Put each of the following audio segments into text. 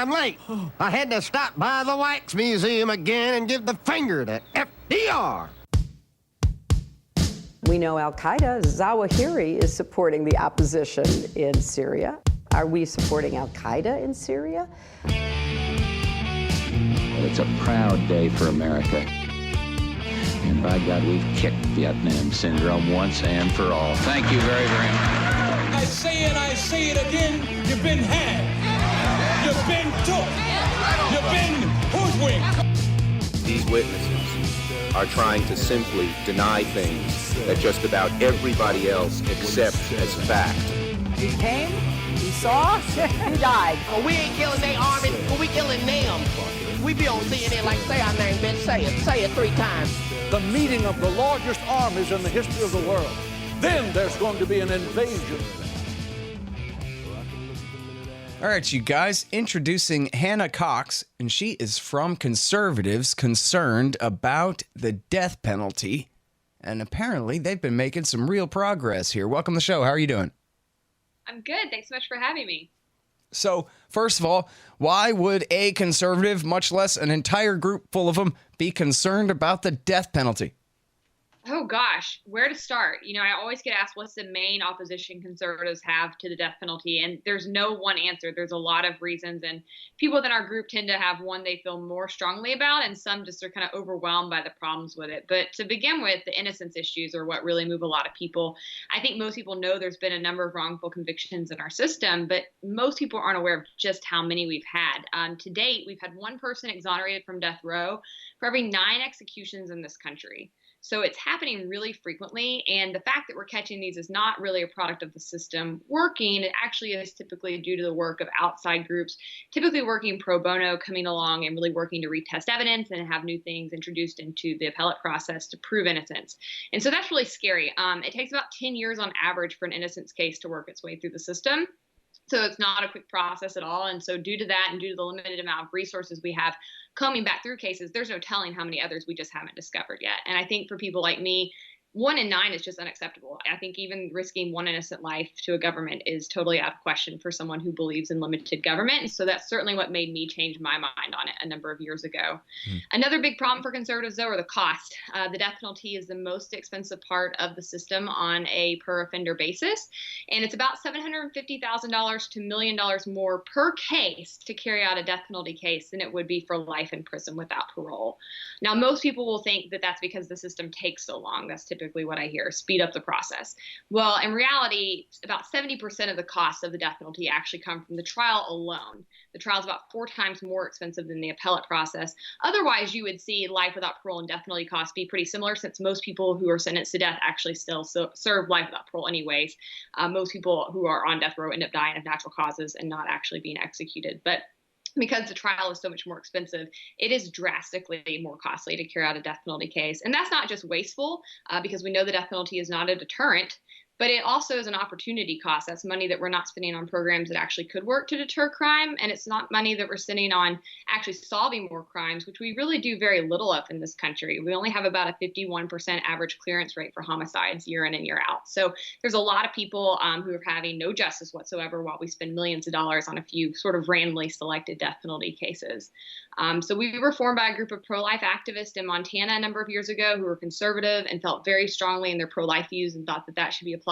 damn late. I had to stop by the Wax Museum again and give the finger to FDR. We know Al-Qaeda, Zawahiri is supporting the opposition in Syria. Are we supporting Al-Qaeda in Syria? Well, it's a proud day for America. And by God, we've kicked Vietnam syndrome once and for all. Thank you very, very much. I say it again, you've been had. You've been took. You've been hoodwinked. These witnesses are trying to simply deny things that just about everybody else accepts as fact. He came, he saw, he died. Well, we ain't killing their army, but we killing them. We be on CNN like, say our name, bitch, say it 3 times. The meeting of the largest armies in the history of the world. Then there's going to be an invasion. All right, you guys, introducing Hannah Cox, and she is from conservatives concerned about the death penalty. And apparently they've been making some real progress here. Welcome to the show. How are you doing? I'm good. Thanks so much for having me. So, first of all, why would a conservative, much less an entire group full of them, be concerned about the death penalty? Oh, gosh, where to start? You know, I always get asked what's the main opposition conservatives have to the death penalty, and there's no one answer. There's a lot of reasons, and people within our group tend to have one they feel more strongly about, and some just are kind of overwhelmed by the problems with it. But to begin with, the innocence issues are what really move a lot of people. I think most people know there's been a number of wrongful convictions in our system, but most people aren't aware of just how many we've had. To date, we've had one person exonerated from death row for every 9 executions in this country. So it's happening really frequently, and the fact that we're catching these is not really a product of the system working. It actually is typically due to the work of outside groups, typically working pro bono, coming along and really working to retest evidence and have new things introduced into the appellate process to prove innocence. And so that's really scary. It takes about 10 years on average for an innocence case to work its way through the system. So it's not a quick process at all. And so due to that and due to the limited amount of resources we have combing back through cases, there's no telling how many others we just haven't discovered yet. And I think for people like me, 1 in 9 is just unacceptable. I think even risking one innocent life to a government is totally out of question for someone who believes in limited government. And so that's certainly what made me change my mind on it a number of years ago. Another big problem for conservatives, though, are the cost. The death penalty is the most expensive part of the system on a per offender basis. And it's about $750,000 to $1 million more per case to carry out a death penalty case than it would be for life in prison without parole. Now, most people will think that that's because the system takes so long. That's typically what I hear, speed up the process. Well, in reality, about 70% of the costs of the death penalty actually come from the trial alone. The trial is about 4 times more expensive than the appellate process. Otherwise, you would see life without parole and death penalty costs be pretty similar, since most people who are sentenced to death actually still serve life without parole anyways. Most people who are on death row end up dying of natural causes and not actually being executed. But because the trial is so much more expensive, it is drastically more costly to carry out a death penalty case. And that's not just wasteful, because we know the death penalty is not a deterrent, but it also is an opportunity cost. That's money that we're not spending on programs that actually could work to deter crime. And it's not money that we're spending on actually solving more crimes, which we really do very little of in this country. We only have about a 51% average clearance rate for homicides year in and year out. So there's a lot of people who are having no justice whatsoever while we spend millions of dollars on a few sort of randomly selected death penalty cases. So we were formed by a group of pro-life activists in Montana a number of years ago who were conservative and felt very strongly in their pro-life views and thought that that should be applied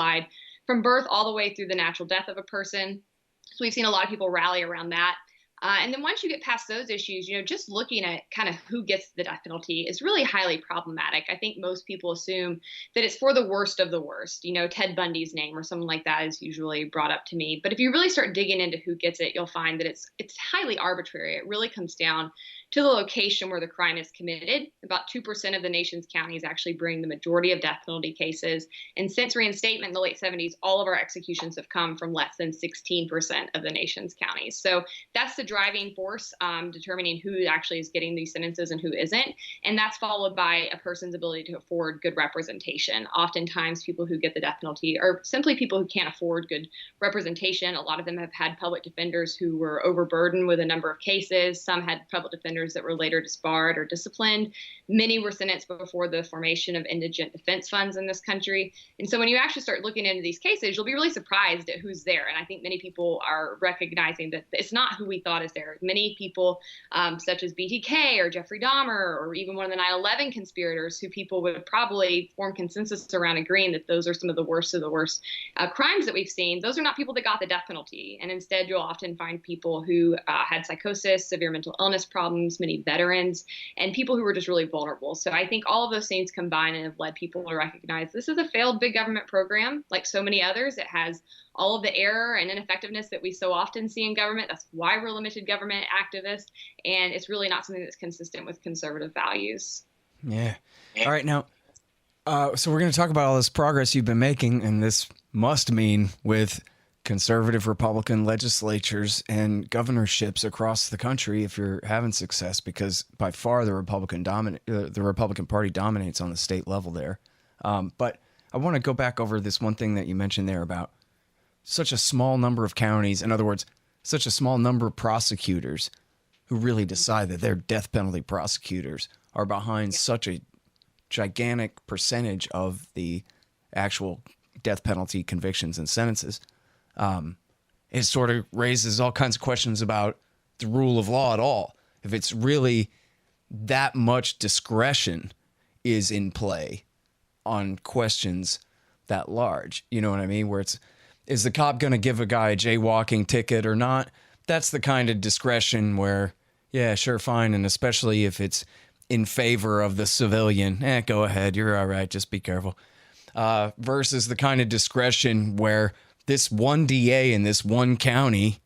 from birth all the way through the natural death of a person. So we've seen a lot of people rally around that. And then once you get past those issues, you know, just looking at kind of who gets the death penalty is really highly problematic. I think most people assume that it's for the worst of the worst. You know, Ted Bundy's name or someone like that is usually brought up to me. But if you really start digging into who gets it, you'll find that it's highly arbitrary. It really comes down to the location where the crime is committed. About 2% of the nation's counties actually bring the majority of death penalty cases. And since reinstatement in the late 70s, all of our executions have come from less than 16% of the nation's counties. So that's the driving force determining who actually is getting these sentences and who isn't. And that's followed by a person's ability to afford good representation. Oftentimes, people who get the death penalty are simply people who can't afford good representation. A lot of them have had public defenders who were overburdened with a number of cases. Some had public defenders offenders that were later disbarred or disciplined. Many were sentenced before the formation of indigent defense funds in this country. And so when you actually start looking into these cases, you'll be really surprised at who's there. And I think many people are recognizing that it's not who we thought is there. Many people, such as BTK or Jeffrey Dahmer, or even one of the 9/11 conspirators, who people would probably form consensus around agreeing that those are some of the worst crimes that we've seen. Those are not people that got the death penalty. And instead, you'll often find people who had psychosis, severe mental illness problems, many veterans, and people who were just really vulnerable. So I think all of those things combine and have led people to recognize this is a failed big government program. Like so many others, it has all of the error and ineffectiveness that we so often see in government. That's why we're limited government activists. And it's really not something that's consistent with conservative values. Yeah. All right. Now, so we're going to talk about all this progress you've been making, and this must mean with conservative Republican legislatures and governorships across the country if you're having success, because by far the Republican Party dominates on the state level there. But I want to go back over this one thing that you mentioned there about such a small number of counties. In other words, such a small number of prosecutors who really decide that they're death penalty prosecutors are behind such a gigantic percentage of the actual death penalty convictions and sentences. It sort of raises all kinds of questions about the rule of law at all. If it's really that much discretion is in play on questions that large, you know what I mean? Where is the cop going to give a guy a jaywalking ticket or not? That's the kind of discretion where, yeah, sure, fine. And especially if it's in favor of the civilian, go ahead, you're all right, just be careful. Versus the kind of discretion where this one DA in this one county,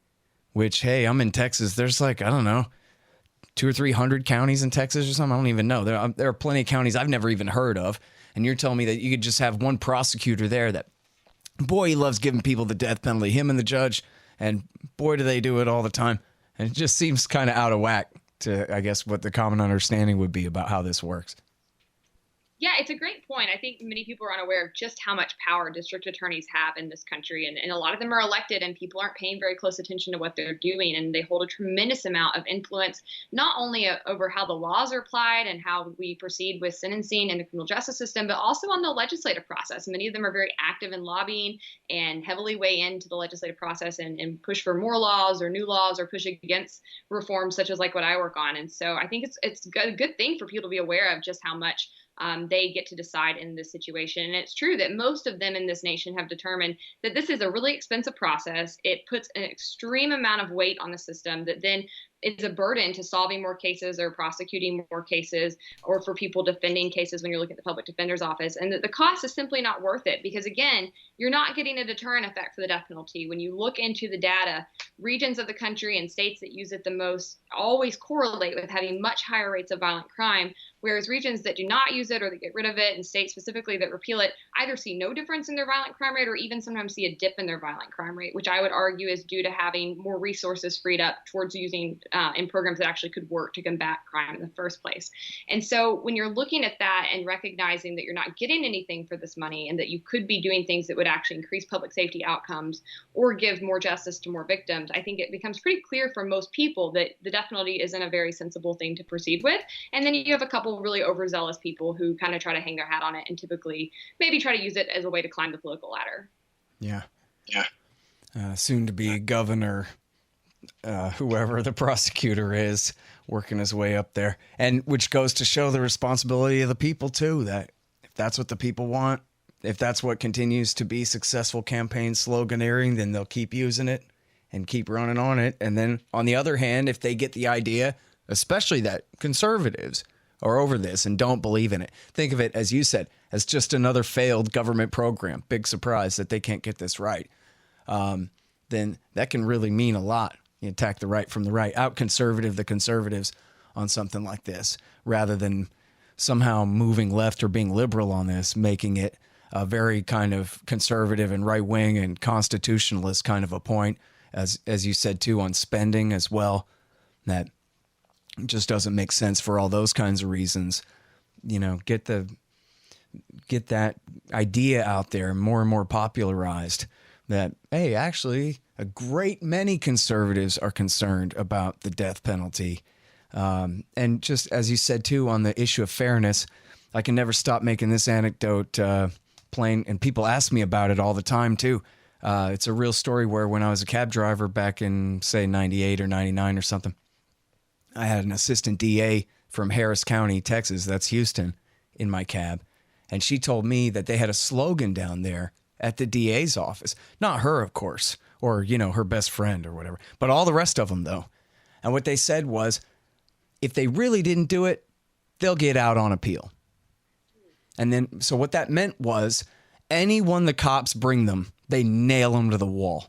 which, hey, I'm in Texas, there's like, I don't know, 200 or 300 counties in Texas or something. I don't even know. There are plenty of counties I've never even heard of. And you're telling me that you could just have one prosecutor there that, boy, he loves giving people the death penalty, him and the judge, and boy, do they do it all the time. And it just seems kind of out of whack to, I guess, what the common understanding would be about how this works. Yeah, it's a great point. I think many people are unaware of just how much power district attorneys have in this country. And a lot of them are elected, and people aren't paying very close attention to what they're doing. And they hold a tremendous amount of influence, not only over how the laws are applied and how we proceed with sentencing in the criminal justice system, but also on the legislative process. Many of them are very active in lobbying and heavily weigh into the legislative process and push for more laws or new laws or push against reforms such as like what I work on. And so I think it's a good thing for people to be aware of just how much they get to decide in this situation. And it's true that most of them in this nation have determined that this is a really expensive process. It puts an extreme amount of weight on the system that then is a burden to solving more cases or prosecuting more cases, or for people defending cases when you're looking at the public defender's office. And the cost is simply not worth it because, again, you're not getting a deterrent effect for the death penalty. When you look into the data, regions of the country and states that use it the most always correlate with having much higher rates of violent crime, whereas regions that do not use it or that get rid of it, and states specifically that repeal it, either see no difference in their violent crime rate or even sometimes see a dip in their violent crime rate, which I would argue is due to having more resources freed up towards using in programs that actually could work to combat crime in the first place. And so when you're looking at that and recognizing that you're not getting anything for this money and that you could be doing things that would actually increase public safety outcomes or give more justice to more victims, I think it becomes pretty clear for most people that the death penalty isn't a very sensible thing to proceed with. And then you have a couple really overzealous people who kind of try to hang their hat on it and typically maybe try to use it as a way to climb the political ladder. Yeah. Soon to be governor, whoever the prosecutor is, working his way up there. And which goes to show the responsibility of the people, too, that if that's what the people want, if that's what continues to be successful campaign sloganeering, then they'll keep using it and keep running on it. And then on the other hand, if they get the idea, especially that conservatives are over this and don't believe in it, think of it, as you said, as just another failed government program. Big surprise that they can't get this right. Then that can really mean a lot. You attack the right from the right, out conservative the conservatives on something like this, rather than somehow moving left or being liberal on this, making it a very kind of conservative and right wing and constitutionalist kind of a point, as you said too, on spending as well. That just doesn't make sense for all those kinds of reasons. You know, get that idea out there more and more popularized that, hey, actually a great many conservatives are concerned about the death penalty. And just as you said, too, on the issue of fairness, I can never stop making this anecdote plain, and people ask me about it all the time, too. It's a real story where when I was a cab driver back in, say, 98 or 99 or something, I had an assistant DA from Harris County, Texas, that's Houston, in my cab. And she told me that they had a slogan down there at the DA's office. Not her, of course, or, her best friend or whatever, but all the rest of them, though. And what they said was, if they really didn't do it, they'll get out on appeal. And then, so what that meant was, anyone the cops bring them, they nail them to the wall.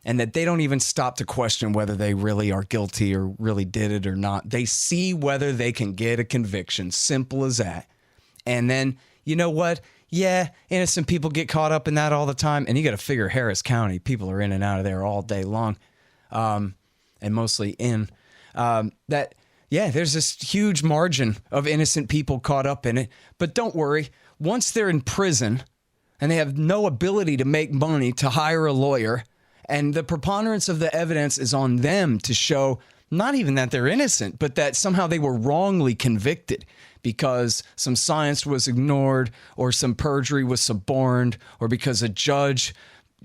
And that they don't even stop to question whether they really are guilty or really did it or not. They see whether they can get a conviction. Simple as that. And then, you know what? Yeah, innocent people get caught up in that all the time. And you got to figure Harris County, people are in and out of there all day long. And mostly in. There's this huge margin of innocent people caught up in it. But don't worry. Once they're in prison and they have no ability to make money to hire a lawyer, and the preponderance of the evidence is on them to show not even that they're innocent, but that somehow they were wrongly convicted because some science was ignored or some perjury was suborned or because a judge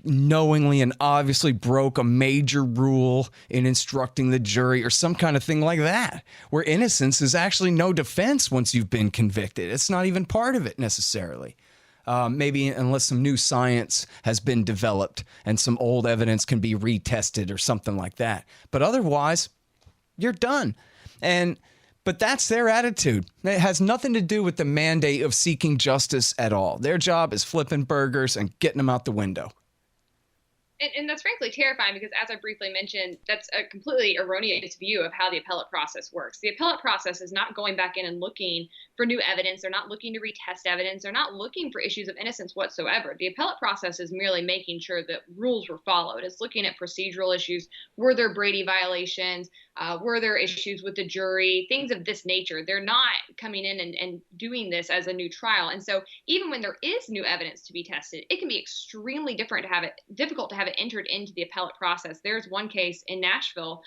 knowingly and obviously broke a major rule in instructing the jury or some kind of thing like that, where innocence is actually no defense once you've been convicted. It's not even part of it necessarily. Maybe unless some new science has been developed and some old evidence can be retested or something like that. But otherwise, you're done. But that's their attitude. It has nothing to do with the mandate of seeking justice at all. Their job is flipping burgers and getting them out the window. And that's frankly terrifying because, as I briefly mentioned, that's a completely erroneous view of how the appellate process works. The appellate process is not going back in and looking for new evidence. They're not looking to retest evidence. They're not looking for issues of innocence whatsoever. The appellate process is merely making sure that rules were followed. It's looking at procedural issues. Were there Brady violations? Were there issues with the jury? Things of this nature. They're not coming in and doing this as a new trial. And so even when there is new evidence to be tested, it can be extremely difficult to have it entered into the appellate process. There's one case in Nashville,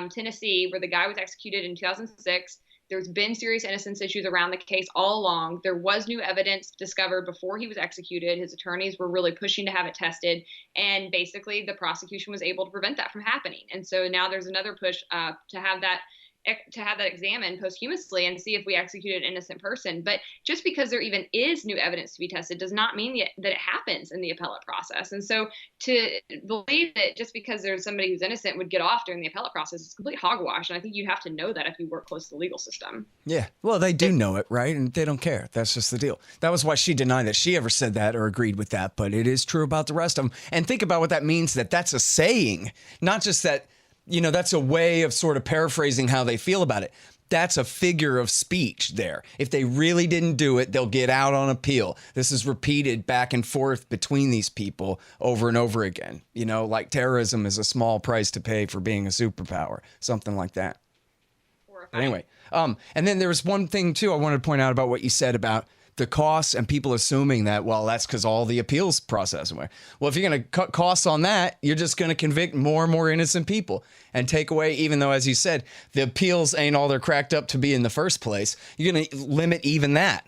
Tennessee, where the guy was executed in 2006. There's been serious innocence issues around the case all along. There was new evidence discovered before he was executed. His attorneys were really pushing to have it tested. And basically, the prosecution was able to prevent that from happening. And so now there's another push to have that examined posthumously and see if we executed an innocent person. But just because there even is new evidence to be tested does not mean that it happens in the appellate process. And so to believe that just because there's somebody who's innocent would get off during the appellate process is complete hogwash. And I think you have to know that if you work close to the legal system. Yeah, well, they do know it, right? And they don't care. That's just the deal. That was why she denied that she ever said that or agreed with that. But it is true about the rest of them. And think about what that means, that's a saying, not just that. That's a way of sort of paraphrasing how they feel about it. That's a figure of speech there. If they really didn't do it, they'll get out on appeal. This is repeated back and forth between these people over and over again. Like terrorism is a small price to pay for being a superpower, something like that. Anyway, and then there was one thing, too, I wanted to point out about what you said about the costs and people assuming that, well, that's because all the appeals process. Well, if you're going to cut costs on that, you're just going to convict more and more innocent people and take away, even though, as you said, the appeals ain't all they're cracked up to be in the first place. You're going to limit even that.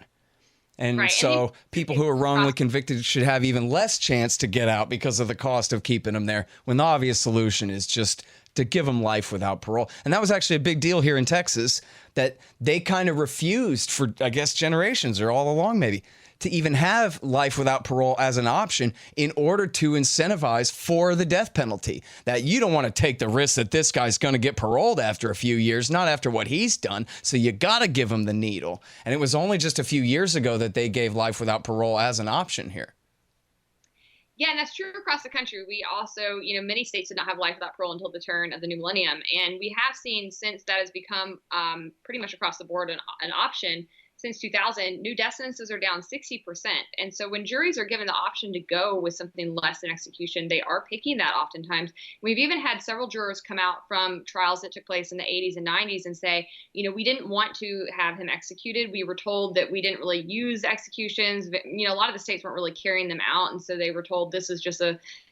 And right. So people who are wrongly convicted should have even less chance to get out because of the cost of keeping them there, when the obvious solution is just to give them life without parole. And that was actually a big deal here in Texas, that they kind of refused for, I guess, generations or all along maybe, to even have life without parole as an option in order to incentivize for the death penalty. That you don't want to take the risk that this guy's going to get paroled after a few years, not after what he's done. So you got to give him the needle. And it was only just a few years ago that they gave life without parole as an option here. Yeah, and that's true across the country. We also, many states did not have life without parole until the turn of the new millennium. And we have seen since that has become pretty much across the board an option. Since 2000, new death sentences are down 60%. And so when juries are given the option to go with something less than execution, they are picking that oftentimes. We've even had several jurors come out from trials that took place in the 80s and 90s and say, we didn't want to have him executed. We were told that we didn't really use executions. A lot of the states weren't really carrying them out. And so they were told this is just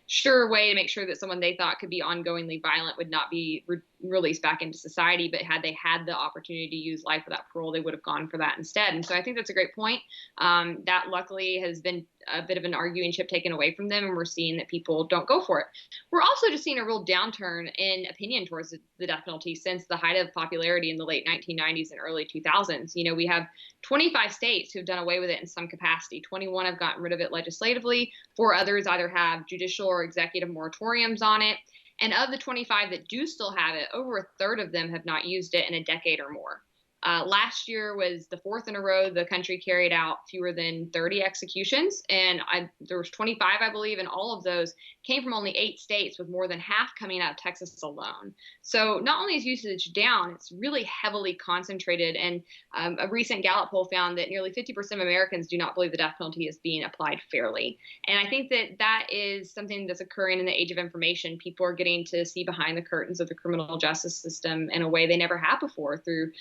sure way to make sure that someone they thought could be ongoingly violent would not be released back into society. But had they had the opportunity to use life without parole, they would have gone for that instead. And so I think that's a great point. That luckily has been a bit of an arguing chip taken away from them, and we're seeing that people don't go for it. We're also just seeing a real downturn in opinion towards the death penalty since the height of popularity in the late 1990s and early 2000s. You know, we have 25 states who have done away with it in some capacity. 21 have gotten rid of it legislatively. 4 others either have judicial or executive moratoriums on it. And of the 25 that do still have it, over a third of them have not used it in a decade or more. Last year was the 4th in a row the country carried out fewer than 30 executions, and there was 25, I believe, and all of those came from only 8 states, with more than half coming out of Texas alone. So not only is usage down, it's really heavily concentrated, and a recent Gallup poll found that nearly 50% of Americans do not believe the death penalty is being applied fairly. And I think that that is something that's occurring in the age of information. People are getting to see behind the curtains of the criminal justice system in a way they never have before, through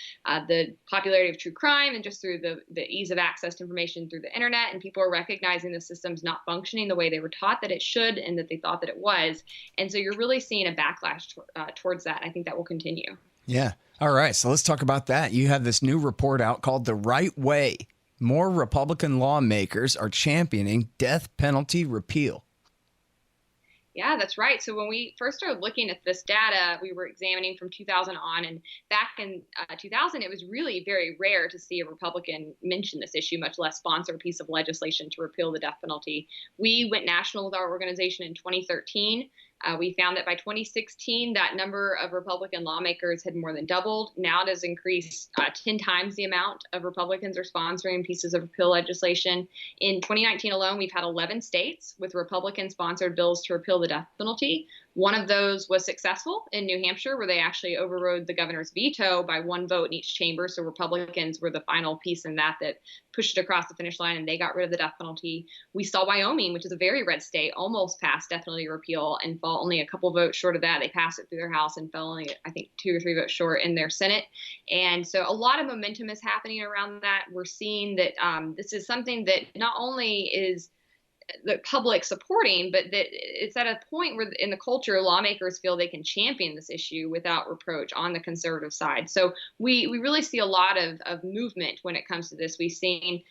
the popularity of true crime and just through the ease of access to information through the internet. And people are recognizing the system's not functioning the way they were taught that it should and that they thought that it was. And so you're really seeing a backlash towards that. I think that will continue. Yeah. All right. So let's talk about that. You have this new report out called The Right Way. More Republican lawmakers are championing death penalty repeal. Yeah, that's right. So when we first started looking at this data, we were examining from 2000 on. And back in 2000, it was really very rare to see a Republican mention this issue, much less sponsor a piece of legislation to repeal the death penalty. We went national with our organization in 2013. We found that by 2016, that number of Republican lawmakers had more than doubled. Now it has increased 10 times the amount of Republicans are sponsoring pieces of repeal legislation. In 2019 alone, we've had 11 states with Republican-sponsored bills to repeal the death penalty. One of those was successful in New Hampshire, where they actually overrode the governor's veto by 1 vote in each chamber. So Republicans were the final piece in that pushed it across the finish line, and they got rid of the death penalty. We saw Wyoming, which is a very red state, almost pass death penalty repeal and fall only a couple votes short of that. They passed it through their House and fell only, I think, 2 or 3 votes short in their Senate. And so a lot of momentum is happening around that. We're seeing that this is something that not only is the public supporting, but that it's at a point where in the culture, lawmakers feel they can champion this issue without reproach on the conservative side. So we really see a lot of movement when it comes to this. We've seen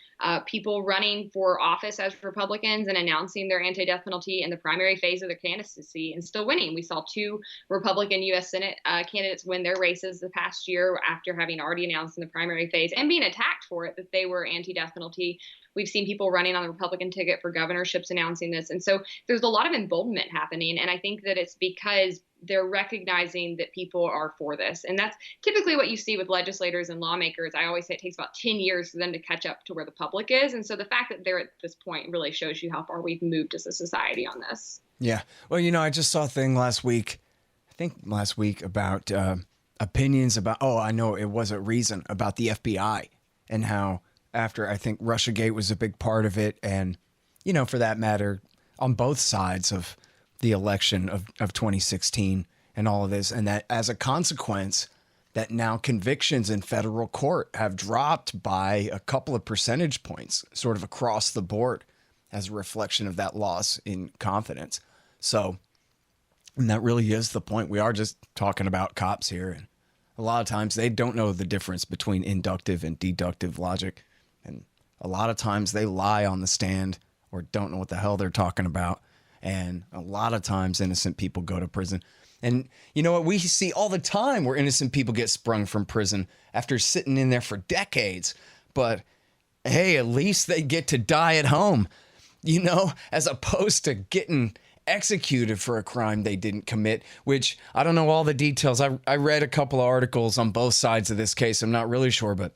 people running for office as Republicans and announcing their anti-death penalty in the primary phase of their candidacy and still winning. We saw 2 Republican U.S. Senate candidates win their races the past year after having already announced in the primary phase and being attacked for it that they were anti-death penalty. We've seen people running on the Republican ticket for governorships announcing this. And so there's a lot of emboldenment happening. And I think that it's because they're recognizing that people are for this. And that's typically what you see with legislators and lawmakers. I always say it takes about 10 years for them to catch up to where the public is. And so the fact that they're at this point really shows you how far we've moved as a society on this. Yeah. Well, I just saw a thing last week about opinions about, I know it was a reason about the FBI and how after I think Russiagate was a big part of it. And, for that matter, on both sides of the election of 2016 and all of this. And that as a consequence, that now convictions in federal court have dropped by a couple of percentage points, sort of across the board as a reflection of that loss in confidence. So, and that really is the point. We are just talking about cops here. And a lot of times they don't know the difference between inductive and deductive logic. And a lot of times they lie on the stand or don't know what the hell they're talking about. And a lot of times innocent people go to prison. And you know what? We see all the time where innocent people get sprung from prison after sitting in there for decades. But hey, at least they get to die at home, as opposed to getting executed for a crime they didn't commit, which I don't know all the details. I read a couple of articles on both sides of this case. I'm not really sure, but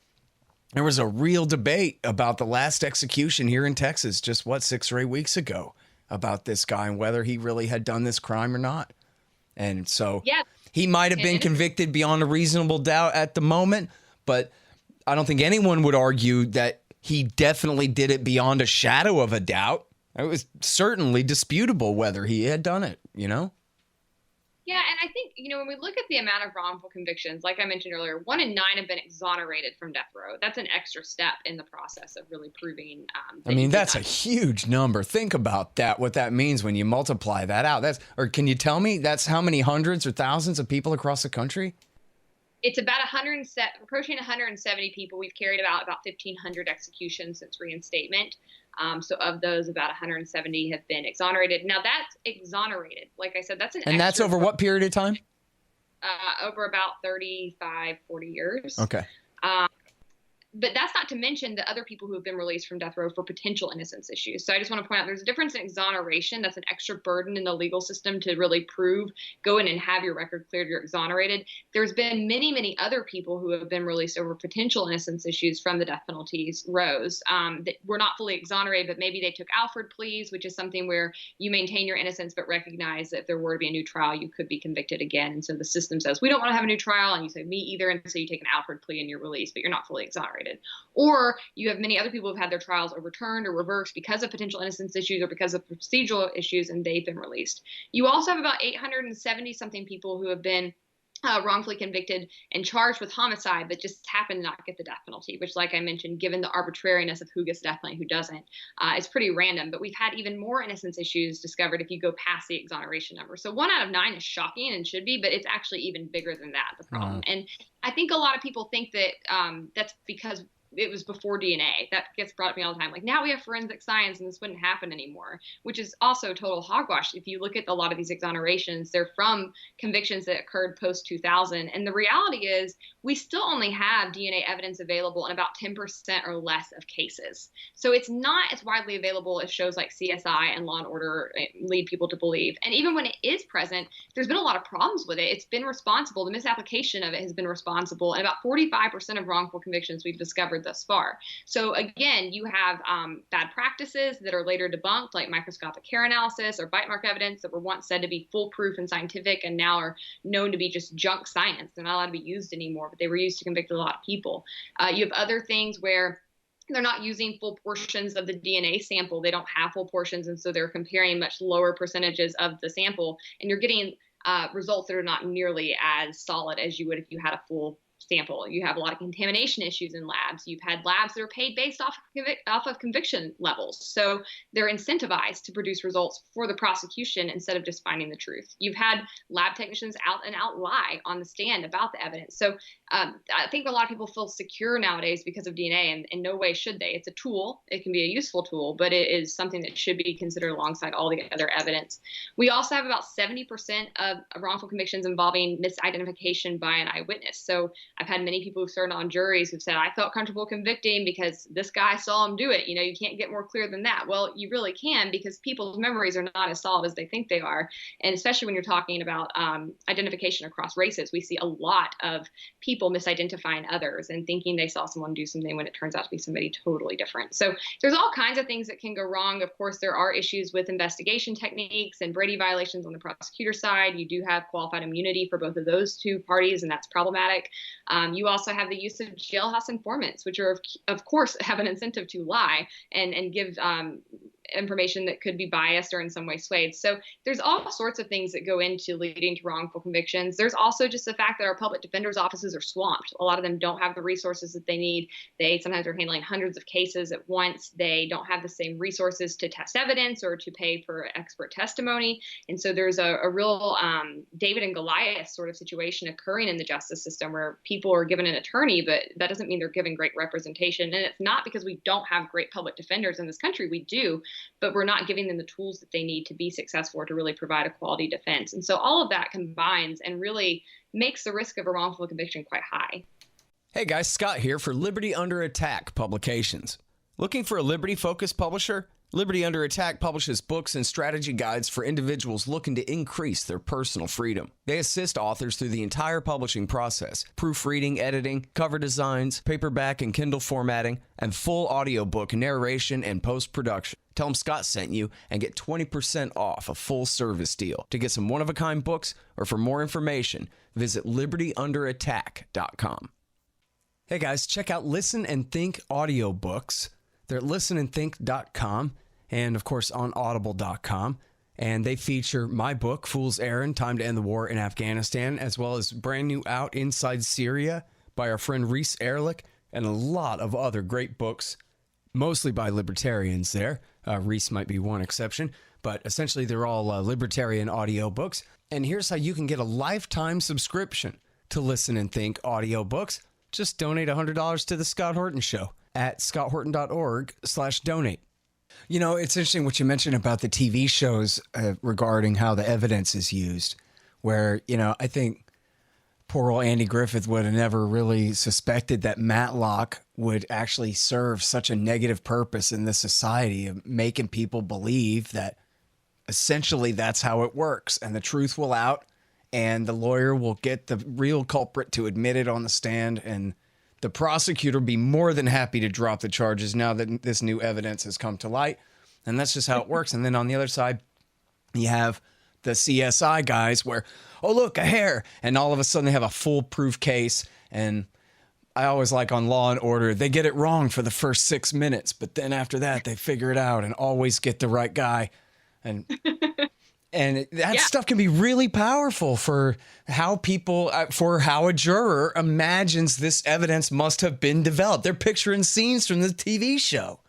there was a real debate about the last execution here in Texas, just 6 or 8 weeks ago, about this guy and whether he really had done this crime or not. And so he might have been convicted beyond a reasonable doubt at the moment, but I don't think anyone would argue that he definitely did it beyond a shadow of a doubt. It was certainly disputable whether he had done it, Yeah, and I think, when we look at the amount of wrongful convictions, like I mentioned earlier, 1 in 9 have been exonerated from death row. That's an extra step in the process of really proving. That's a huge number. Think about that, what that means when you multiply that out. Or can you tell me that's how many hundreds or thousands of people across the country? It's about approaching 170 people. We've carried out about 1,500 executions since reinstatement. So of those, about 170 have been exonerated. Now that's exonerated. Like I said, that's And that's over what period of time? Over about 35, 40 years. Okay. But that's not to mention the other people who have been released from death row for potential innocence issues. So I just want to point out there's a difference in exoneration. That's an extra burden in the legal system to really prove, go in and have your record cleared, you're exonerated. There's been many, many other people who have been released over potential innocence issues from the death penalties rows that were not fully exonerated, but maybe they took Alford pleas, which is something where you maintain your innocence but recognize that if there were to be a new trial, you could be convicted again. And so the system says, we don't want to have a new trial. And you say, me either. And so you take an Alford plea and you're released, but you're not fully exonerated. Or you have many other people who've had their trials overturned or reversed because of potential innocence issues or because of procedural issues, and they've been released. You also have about 870-something people who have been wrongfully convicted and charged with homicide but just happen to not get the death penalty, which, like I mentioned, given the arbitrariness of who gets the death penalty, who doesn't, is pretty random. But we've had even more innocence issues discovered if you go past the exoneration number. So 1 out of 9 is shocking and should be, but it's actually even bigger than that, the problem. And I think a lot of people think that that's because it was before DNA. That gets brought up to me all the time. Like, now we have forensic science and this wouldn't happen anymore, which is also total hogwash. If you look at a lot of these exonerations, they're from convictions that occurred post 2000. And the reality is we still only have DNA evidence available in about 10% or less of cases. So it's not as widely available as shows like CSI and Law and Order lead people to believe. And even when it is present, there's been a lot of problems with it. It's been responsible. The misapplication of it has been responsible. And about 45% of wrongful convictions we've discovered thus far. So again, you have bad practices that are later debunked, like microscopic hair analysis or bite mark evidence that were once said to be foolproof and scientific and now are known to be just junk science. They're not allowed to be used anymore, but they were used to convict a lot of people. You have other things where they're not using full portions of the DNA sample. They don't have full portions, and so they're comparing much lower percentages of the sample, and you're getting results that are not nearly as solid as you would if you had a full sample. You have a lot of contamination issues in labs. You've had labs that are paid based off of conviction levels. So they're incentivized to produce results for the prosecution instead of just finding the truth. You've had lab technicians out and out lie on the stand about the evidence. So I think a lot of people feel secure nowadays because of DNA, and in no way should they. It's a tool. It can be a useful tool, but it is something that should be considered alongside all the other evidence. We also have about 70% of wrongful convictions involving misidentification by an eyewitness. So I've had many people who've served on juries who've said, I felt comfortable convicting because this guy saw him do it. You can't get more clear than that. Well, you really can, because people's memories are not as solid as they think they are. And especially when you're talking about identification across races, we see a lot of people misidentifying others and thinking they saw someone do something when it turns out to be somebody totally different. So there's all kinds of things that can go wrong. Of course, there are issues with investigation techniques and Brady violations on the prosecutor side. You do have qualified immunity for both of those two parties, and that's problematic. You also have the use of jailhouse informants, which are, of course, have an incentive to lie and give information that could be biased or in some way swayed. So there's all sorts of things that go into leading to wrongful convictions. There's also just the fact that our public defenders' offices are swamped. A lot of them don't have the resources that they need. They sometimes are handling hundreds of cases at once. They don't have the same resources to test evidence or to pay for expert testimony. And so there's a real David and Goliath sort of situation occurring in the justice system where people are given an attorney, but that doesn't mean they're given great representation. And it's not because we don't have great public defenders in this country. We do, but we're not giving them the tools that they need to be successful or to really provide a quality defense. And so all of that combines and really makes the risk of a wrongful conviction quite high. Hey guys, Scott here for Liberty Under Attack Publications. Looking for a Liberty-focused publisher? Liberty Under Attack publishes books and strategy guides for individuals looking to increase their personal freedom. They assist authors through the entire publishing process: proofreading, editing, cover designs, paperback and Kindle formatting, and full audiobook narration and post-production. Tell them Scott sent you and get 20% off a full service deal. To get some one-of-a-kind books or for more information, visit libertyunderattack.com. Hey guys, check out Listen and Think audiobooks. They're at listenandthink.com and, of course, on audible.com. And they feature my book, Fool's Errand, Time to End the War in Afghanistan, as well as brand new out Inside Syria by our friend Reese Ehrlich, and a lot of other great books, mostly by libertarians there. Reese might be one exception, but essentially they're all libertarian audiobooks. And here's how you can get a lifetime subscription to Listen and Think audiobooks. Just donate $100 to The Scott Horton Show at scotthorton.org/donate. You know, it's interesting what you mentioned about the TV shows regarding how the evidence is used, where, you know, I think poor old Andy Griffith would have never really suspected that Matlock would actually serve such a negative purpose in this society of making people believe that essentially that's how it works, and the truth will out, and the lawyer will get the real culprit to admit it on the stand, and the prosecutor will be more than happy to drop the charges now that this new evidence has come to light. And that's just how it works. And then on the other side, you have the CSI guys where, oh, look, a hair. And all of a sudden they have a foolproof case. And I always like on Law and Order, they get it wrong for the first 6 minutes. But then after that, they figure it out and always get the right guy. And that stuff can be really powerful for how people, for how a juror imagines this evidence must have been developed. They're picturing scenes from the TV show,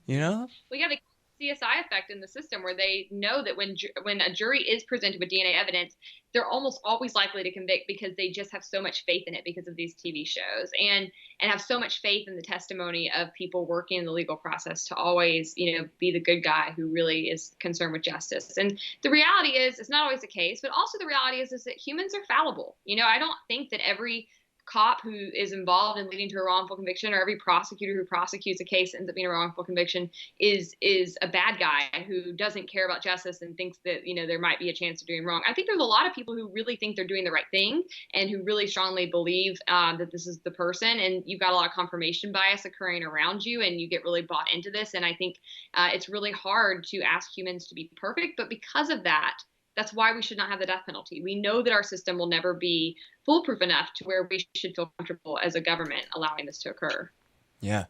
you know? We got a CSI effect in the system where they know that when a jury is presented with DNA evidence, they're almost always likely to convict because they just have so much faith in it because of these TV shows and have so much faith in the testimony of people working in the legal process to always, you know, be the good guy who really is concerned with justice. And the reality is, it's not always the case, but also the reality is that humans are fallible. You know, I don't think that every cop who is involved in leading to a wrongful conviction or every prosecutor who prosecutes a case ends up being a wrongful conviction is a bad guy who doesn't care about justice and thinks that, you know, there might be a chance of doing wrong. I think there's a lot of people who really think they're doing the right thing and who really strongly believe that this is the person, and you've got a lot of confirmation bias occurring around you and you get really bought into this. And I think it's really hard to ask humans to be perfect, but because of that, that's why we should not have the death penalty. We know that our system will never be foolproof enough to where we should feel comfortable as a government allowing this to occur. Yeah.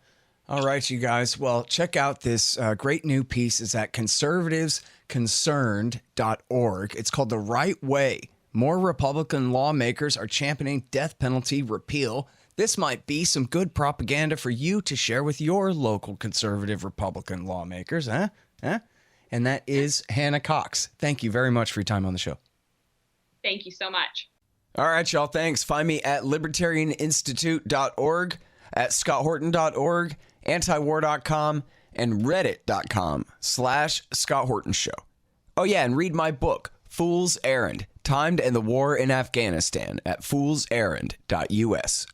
All right, you guys. Well, check out this great new piece. It's at conservativesconcerned.org. It's called The Right Way. More Republican lawmakers are championing death penalty repeal. This might be some good propaganda for you to share with your local conservative Republican lawmakers, huh? And that is Hannah Cox. Thank you very much for your time on the show. Thank you so much. All right, y'all. Thanks. Find me at libertarianinstitute.org, at scotthorton.org, antiwar.com, and reddit.com/Scott Horton Show. Oh, yeah, and read my book, Fool's Errand, Time to End the War in Afghanistan, at foolserrand.us.